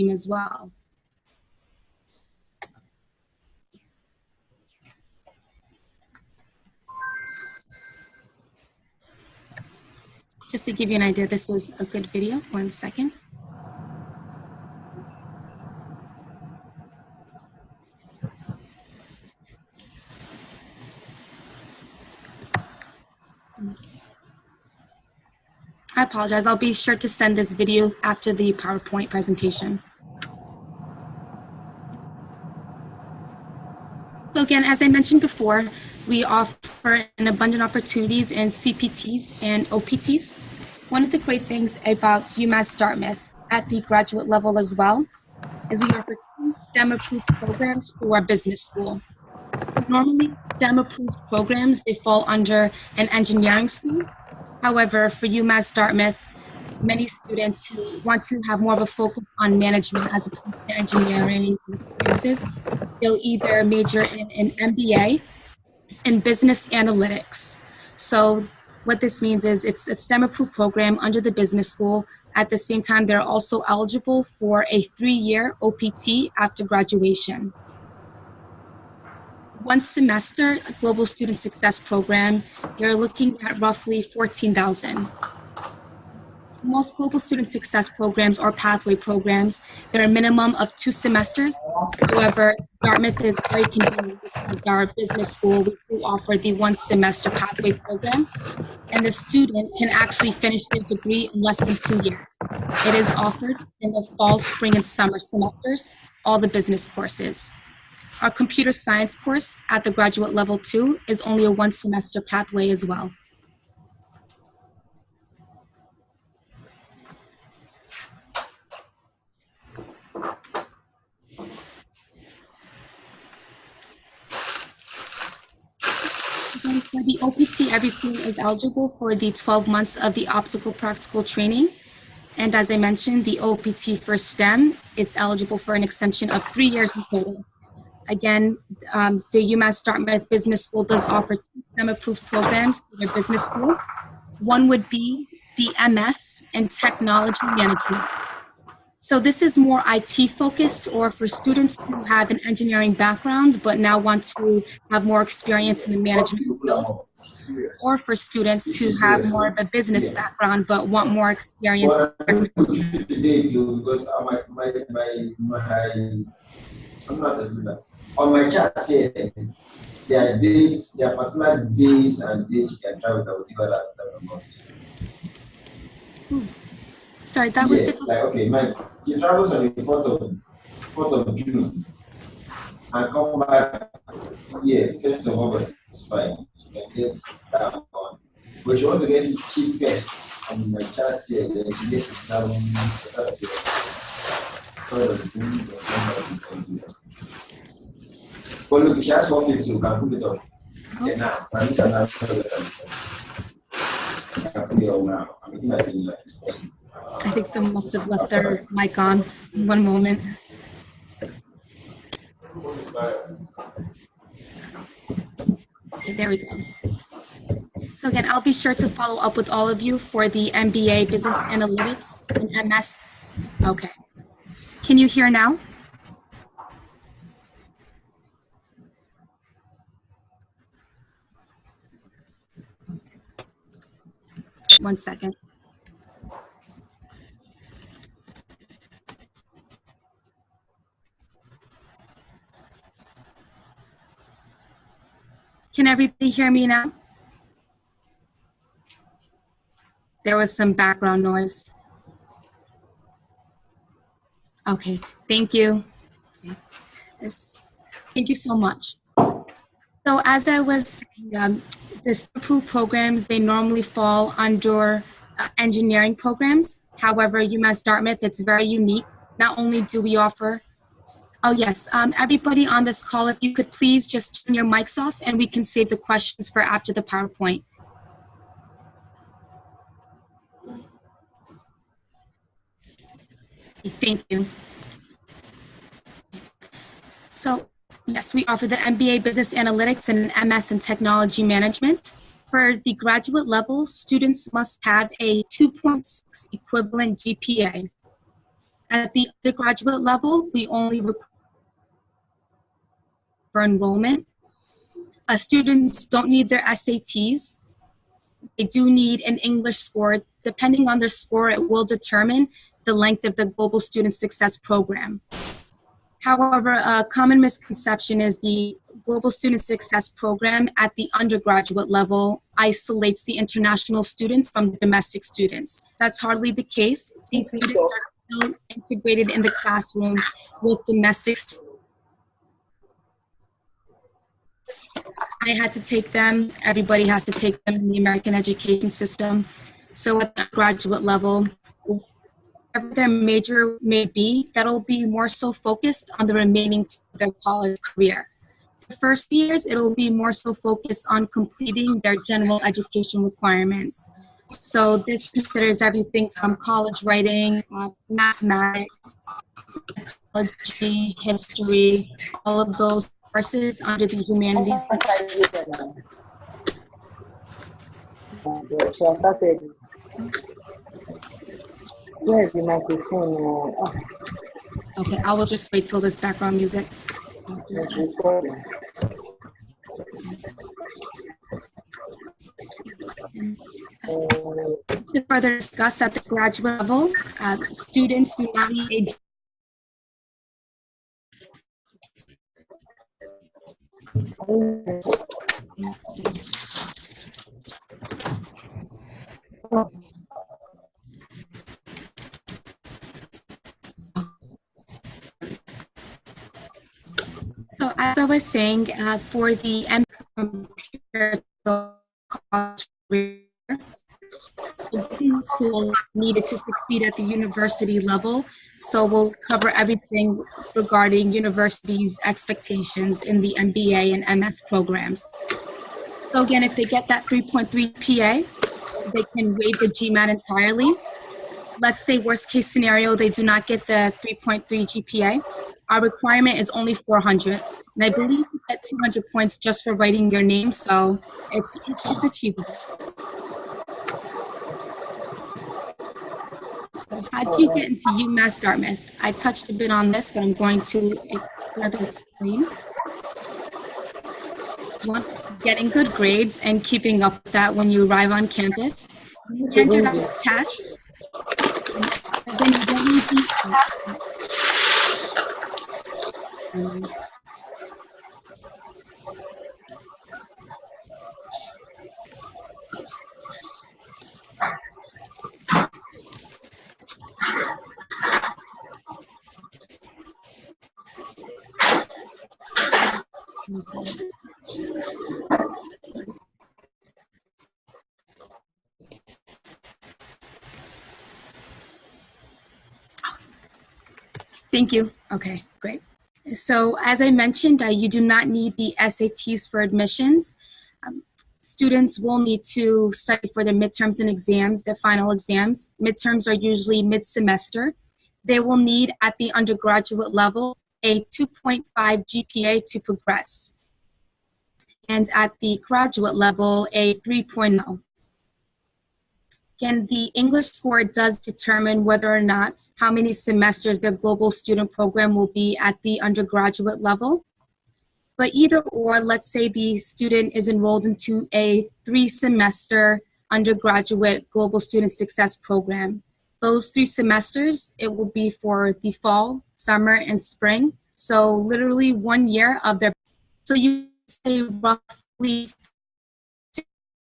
team as well. Just to give you an idea, this is a good video. 1 second. I apologize. I'll be sure to send this video after the PowerPoint presentation. So again, as I mentioned before, we offer an abundant opportunities in CPTs and OPTs. One of the great things about UMass Dartmouth at the graduate level as well is we offer 2 STEM-approved programs through our business school. Normally, STEM-approved programs, they fall under an engineering school. However, for UMass Dartmouth, many students who want to have more of a focus on management as opposed to engineering experiences, they'll either major in an MBA in business analytics. So what this means is it's a STEM-approved program under the business school. At the same time, they're also eligible for a 3-year OPT after graduation. One semester, a Global Student Success Program, you're looking at roughly $14,000. Most Global Student Success Programs or pathway programs, they're a minimum of 2 semesters. However, Dartmouth is very convenient because our business school, we do offer the 1 semester pathway program, and the student can actually finish their degree in less than 2 years. It is offered in the fall, spring, and summer semesters, all the business courses. Our computer science course at the graduate level 2 is only a 1 semester pathway as well. For the OPT, every student is eligible for the 12 months of the optical practical training. And as I mentioned, the OPT for STEM, it's eligible for an extension of 3 years in total. Again, the UMass Dartmouth Business School does offer 2 STEM-approved programs through their business school. One would be the MS in Technology Management. So this is more IT focused, or for students who have an engineering background but now want to have more experience in the management field, or for students who have more of a business background but want more experience. On my chart here, there are dates, there are particular days and days you can travel that will give that amount. Sorry, that was difficult. Like, okay, he travels on the 4th of June and come back, 1st of August, it's fine. You can get that on. But you want to get it cheapest on my chart here, then you get it down. But look, she has 450, you can put it off. Okay, now, I can put it on now. I'm looking at it like I think someone must have left their mic on. 1 moment. Okay, there we go. So again, I'll be sure to follow up with all of you for the MBA Business Analytics and MS. Okay. Can you hear now? One second. Can everybody hear me now? There was some background noise. Okay, thank you. Thank you so much. So as I was saying, the approved programs, they normally fall under engineering programs. However, UMass Dartmouth, it's very unique. Not only do we offer, oh yes, everybody on this call, if you could please just turn your mics off and we can save the questions for after the PowerPoint. Thank you. So yes, we offer the MBA Business Analytics and an MS in Technology Management. For the graduate level, students must have a 2.6 equivalent GPA. At the undergraduate level, we only require for enrollment. Students don't need their SATs. They do need an English score. Depending on their score, it will determine the length of the Global Student Success Program. However, a common misconception is the Global Student Success Program at the undergraduate level isolates the international students from the domestic students. That's hardly the case. These students are still integrated in the classrooms with domestic students. I had to take them. Everybody has to take them in the American education system. So at the graduate level, whatever their major may be, that'll be more so focused on the remaining of their college career. The first years, it'll be more so focused on completing their general education requirements. So this considers everything from college writing, mathematics, psychology, history, all of those courses under the humanities. She has started. Where's the microphone? Oh. Okay, I will just wait till this background music. It's recording. To further discuss at the graduate level, students do not need a So as I was saying, for the compared to college career, the tool needed to succeed at the university level. So we'll cover everything regarding universities' expectations in the MBA and MS programs. So again, if they get that 3.3 PA, they can waive the GMAT entirely. Let's say worst case scenario, they do not get the 3.3 GPA. Our requirement is only 400. And I believe you get 200 points just for writing your name, so it's achievable. So how do you get into UMass Dartmouth? I touched a bit on this, but I'm going to further explain. One, getting good grades and keeping up with that when you arrive on campus. Standardized tests. And then you don't need Thank you. Okay, great. So as I mentioned, you do not need the SATs for admissions. Students will need to study for their midterms and exams, their final exams. Midterms are usually mid-semester. They will need, at the undergraduate level, a 2.5 GPA to progress. And at the graduate level, a 3.0. Again, the English score does determine whether or not how many semesters their global student program will be at the undergraduate level. But either or, let's say the student is enrolled into a 3-semester undergraduate global student success program. Those 3 semesters, it will be for the fall, summer, and spring. So literally 1 year of their, so you say roughly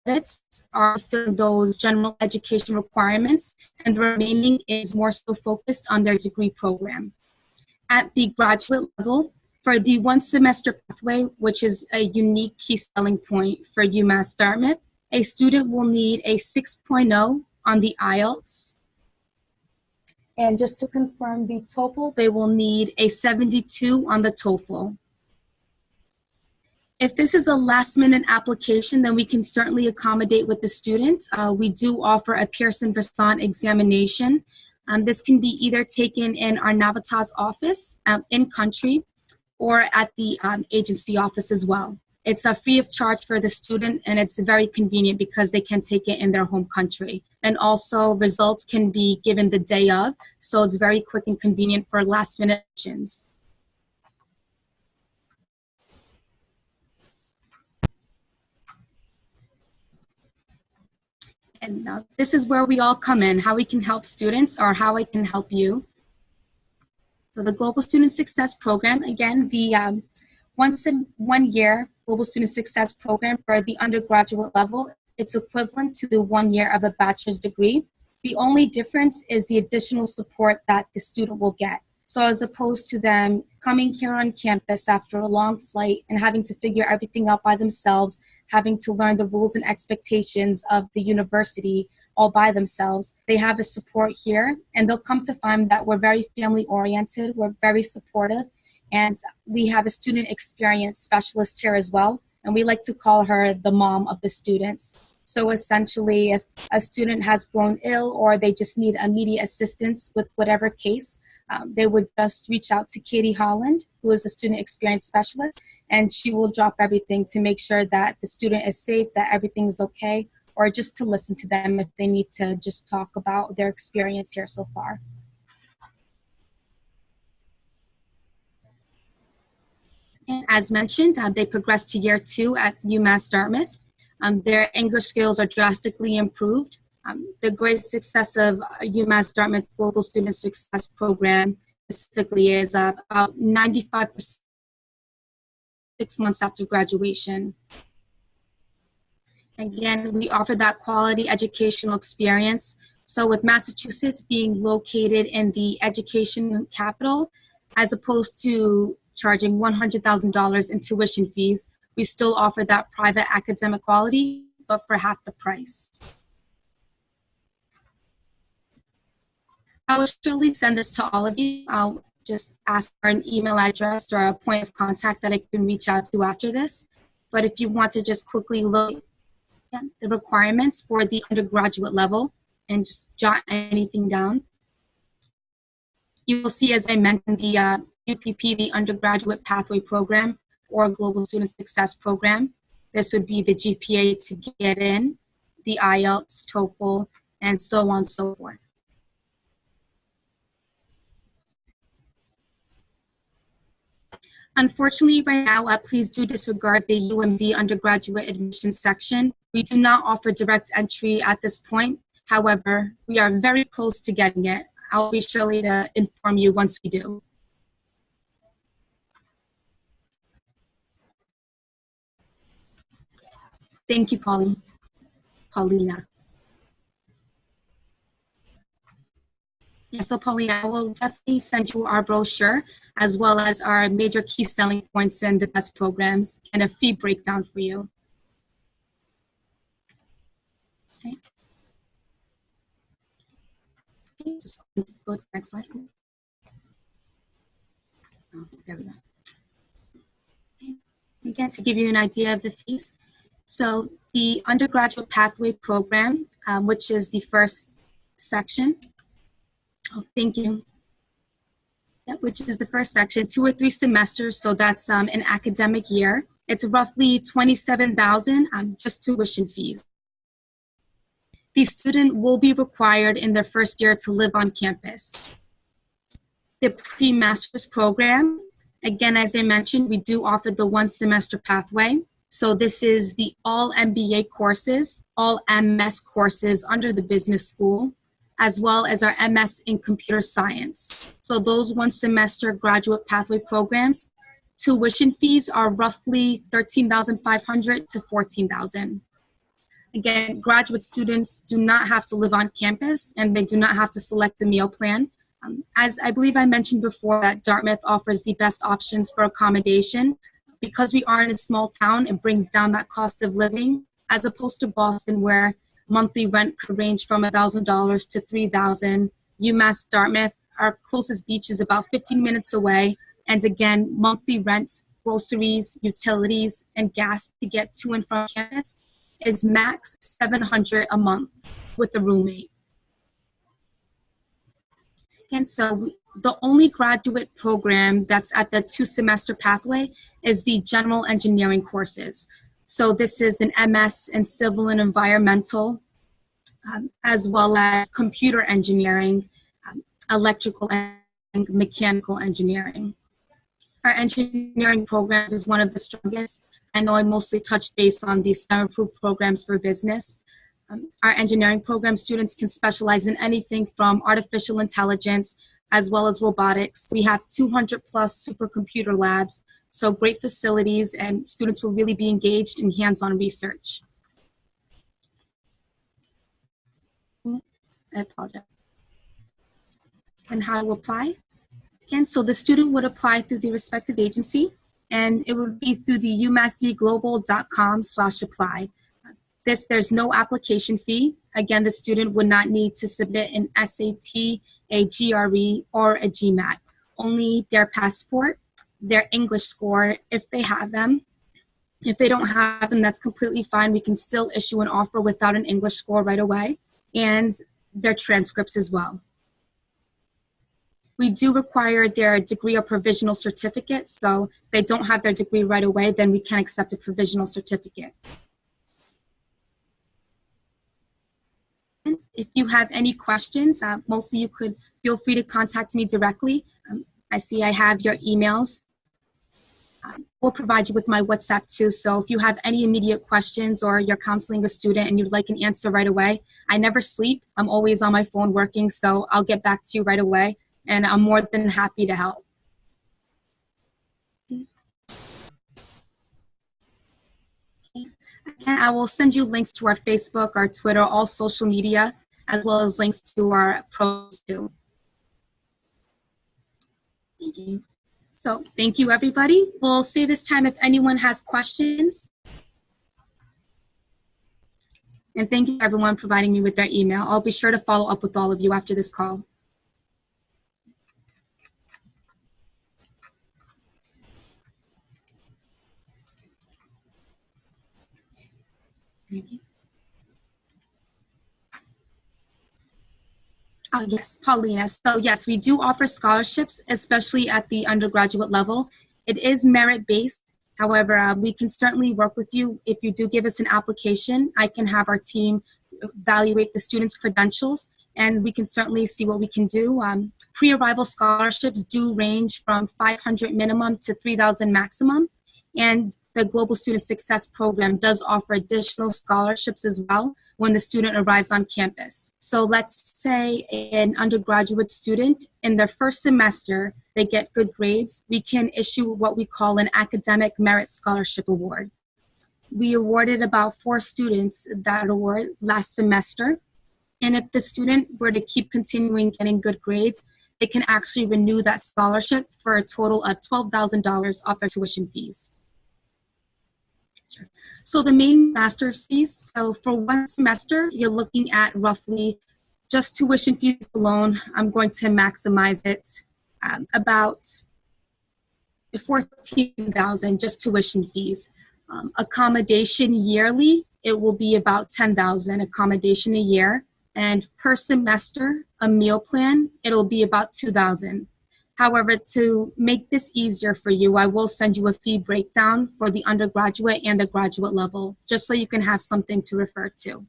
credits are filling those general education requirements, and the remaining is more so focused on their degree program. At the graduate level, for the 1-semester pathway, which is a unique key selling point for UMass Dartmouth, a student will need a 6.0 on the IELTS. And just to confirm the TOEFL, they will need a 72 on the TOEFL. If this is a last-minute application, then we can certainly accommodate with the student. We do offer a Pearson-Versant examination. This can be either taken in our Navitas office in country or at the agency office as well. It's free of charge for the student, and it's very convenient because they can take it in their home country. And also results can be given the day of, so it's very quick and convenient for last minute admissions. And this is where we all come in, how we can help students or how I can help you. So the Global Student Success Program, again, the 1 year Global Student Success Program for the undergraduate level, it's equivalent to the 1 year of a bachelor's degree. The only difference is the additional support that the student will get. So as opposed to them coming here on campus after a long flight and having to figure everything out by themselves, having to learn the rules and expectations of the university all by themselves, they have a support here, and they'll come to find that we're very family oriented, we're very supportive, and we have a student experience specialist here as well, and we like to call her the mom of the students. So essentially, if a student has grown ill or they just need immediate assistance with whatever case, they would just reach out to Katie Holland, who is a student experience specialist, and she will drop everything to make sure that the student is safe, that everything is okay, or just to listen to them if they need to just talk about their experience here so far. And as mentioned, they progressed to year 2 at UMass Dartmouth. Their English skills are drastically improved. The great success of UMass Dartmouth's Global Student Success Program specifically is about 95% 6 months after graduation. Again, we offer that quality educational experience. So with Massachusetts being located in the education capital, as opposed to charging $100,000 in tuition fees, we still offer that private academic quality, but for half the price. I will surely send this to all of you. I'll just ask for an email address or a point of contact that I can reach out to after this. But if you want to just quickly look at the requirements for the undergraduate level and just jot anything down, you will see, as I mentioned, the UPP, the Undergraduate Pathway Program, or Global Student Success Program. This would be the GPA to get in, the IELTS, TOEFL, and so on and so forth. Unfortunately, right now, please do disregard the UMD undergraduate admissions section. We do not offer direct entry at this point. However, we are very close to getting it. I'll be sure to inform you once we do. Thank you, Paulina. Yeah, so Paulina, I will definitely send you our brochure as well as our major key selling points and the best programs and a fee breakdown for you. Okay. Just go to the next slide. Oh, there we go. Okay. Again, to give you an idea of the fees. So the undergraduate pathway program, which is the first section. Oh, thank you. Yeah, which is the first section, 2 or 3 semesters, so that's an academic year. It's roughly $27,000 just tuition fees. The student will be required in their first year to live on campus. The pre-master's program, again, as I mentioned, we do offer the 1 semester pathway. So this is the all MBA courses, all MS courses under the business school, as well as our MS in computer science. So those 1 semester graduate pathway programs, tuition fees are roughly $13,500 to $14,000. Again, graduate students do not have to live on campus and they do not have to select a meal plan. As I believe I mentioned before, that Dartmouth offers the best options for accommodation. Because we are in a small town, it brings down that cost of living, as opposed to Boston, where monthly rent could range from $1,000 to $3,000. UMass Dartmouth, our closest beach, is about 15 minutes away. And again, monthly rent, groceries, utilities, and gas to get to and from campus is max $700 a month with a roommate. And so The only graduate program that's at the 2-semester pathway is the general engineering courses. So this is an MS in civil and environmental, as well as computer engineering, electrical and mechanical engineering. Our engineering programs is one of the strongest. I know I mostly touched base on the STEM-approved programs for business. Our engineering program students can specialize in anything from artificial intelligence as well as robotics. We have 200 plus supercomputer labs, so great facilities, and students will really be engaged in hands-on research. I apologize. And how to apply? Again, so the student would apply through the respective agency, and it would be through the umassdglobal.com/apply. There's no application fee. Again, the student would not need to submit an SAT, a GRE, or a GMAT. Only their passport, their English score, if they have them. If they don't have them, that's completely fine. We can still issue an offer without an English score right away, and their transcripts as well. We do require their degree or provisional certificate, so if they don't have their degree right away, then we can accept a provisional certificate. If you have any questions, mostly you could feel free to contact me directly. I see I have your emails. We'll provide you with my WhatsApp too, so if you have any immediate questions or you're counseling a student and you'd like an answer right away, I never sleep. I'm always on my phone working, so I'll get back to you right away, and I'm more than happy to help. Again, I will send you links to our Facebook, our Twitter, all social media, as well as links to our pros too. Thank you. So thank you, everybody. We'll say this time if anyone has questions. And thank you, everyone, providing me with their email. I'll be sure to follow up with all of you after this call. Thank you. Oh, yes, Paulina. So yes, we do offer scholarships, especially at the undergraduate level. It is merit-based. However, we can certainly work with you. If you do give us an application, I can have our team evaluate the student's credentials, and we can certainly see what we can do. Pre-arrival scholarships do range from $500 minimum to $3,000 maximum. And the Global Student Success Program does offer additional scholarships as well when the student arrives on campus. So let's say an undergraduate student, in their first semester, they get good grades, we can issue what we call an Academic Merit Scholarship Award. We awarded about 4 students that award last semester. And if the student were to keep continuing getting good grades, they can actually renew that scholarship for a total of $12,000 off their tuition fees. Sure. So the main master's fees, so for one semester, you're looking at roughly just tuition fees alone. I'm going to maximize it about $14,000 just tuition fees. Accommodation yearly, it will be about $10,000 accommodation a year. And per semester, a meal plan, it'll be about $2,000. However, to make this easier for you, I will send you a fee breakdown for the undergraduate and the graduate level, just so you can have something to refer to.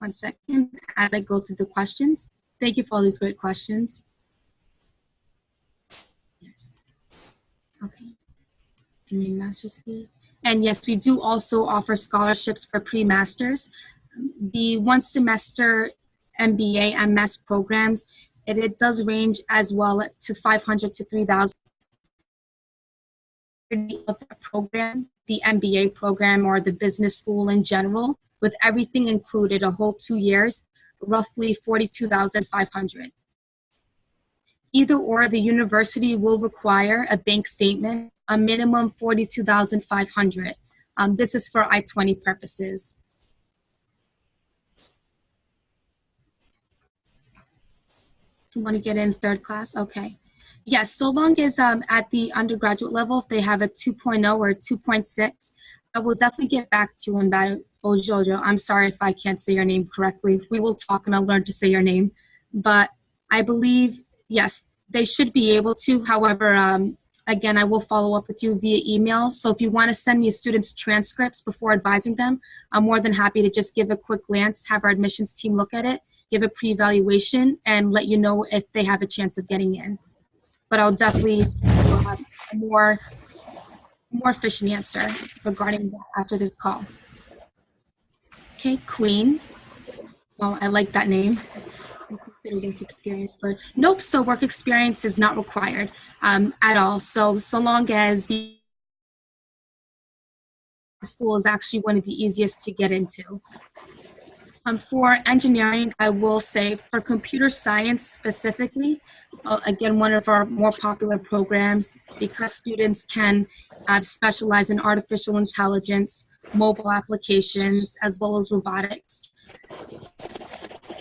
One second as I go through the questions. Thank you for all these great questions. Yes. Okay. The main master's fee. And yes, we do also offer scholarships for pre-masters. The one semester MBA, MS programs, it does range as well to $500 to $3,000 of the program, the MBA program or the business school in general, with everything included, a whole 2 years, roughly $42,500. Either or, the university will require a bank statement, a minimum $42,500. This is for I-20 purposes. You want to get in third class? Okay. Yes, so long as at the undergraduate level, if they have a 2.0 or 2.6, I will definitely get back to you on that. Oh, Jojo, I'm sorry if I can't say your name correctly. We will talk and I'll learn to say your name. But I believe Yes, they should be able to. However, again, I will follow up with you via email. So if you want to send me a student's transcripts before advising them, I'm more than happy to just give a quick glance, have our admissions team look at it, give a pre-evaluation, and let you know if they have a chance of getting in. But I'll definitely have a more efficient answer regarding that after this call. Okay, Queen. Oh, I like that name. Consider work experience for nope. So work experience is not required at all. So long as the school is actually one of the easiest to get into. For engineering, I will say for computer science specifically, again, one of our more popular programs, because students can specialize in artificial intelligence, mobile applications, as well as robotics.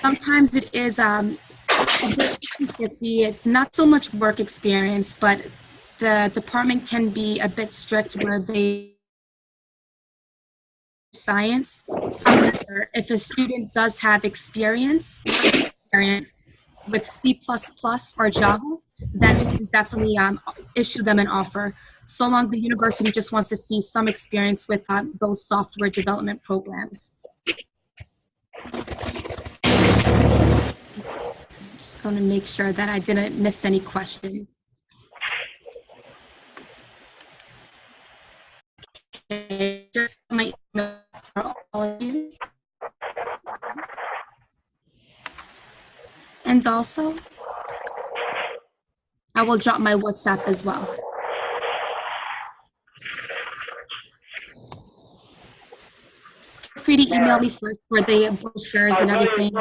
Sometimes it is a bit 50-50. It's not so much work experience, but the department can be a bit strict where they science. However, if a student does have experience with C++ or Java, then we can definitely issue them an offer, so long the university just wants to see some experience with those software development programs. Just going to make sure that I didn't miss any questions. Okay, just my email for all of you. And also, I will drop my WhatsApp as well. Feel free to email me first for the brochures and everything.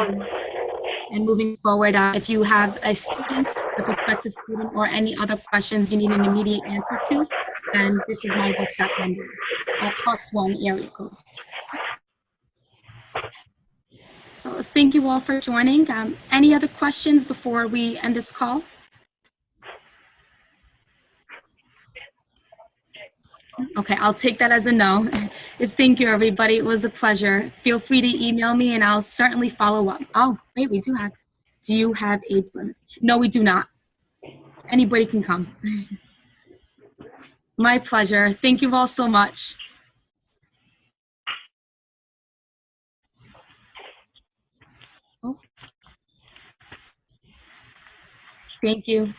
And moving forward, if you have a student, a prospective student, or any other questions you need an immediate answer to, then this is my WhatsApp number, +1 area code. So thank you all for joining. Any other questions before we end this call? Okay, I'll take that as a no. Thank you, everybody. It was a pleasure. Feel free to email me, and I'll certainly follow up. Oh, wait, we do have. Do you have age limits? No, we do not. Anybody can come. My pleasure. Thank you all so much. Oh. Thank you.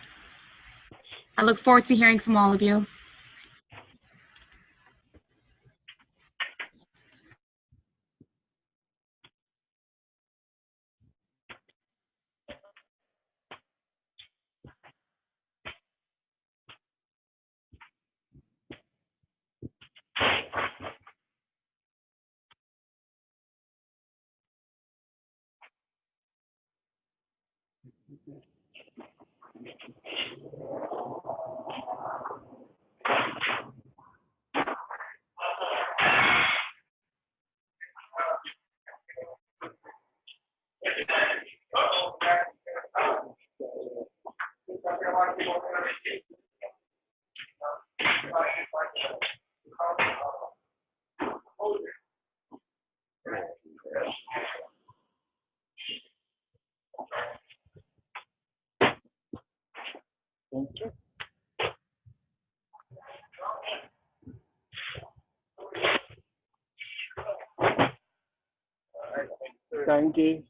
I look forward to hearing from all of you. Thank you. Thank you.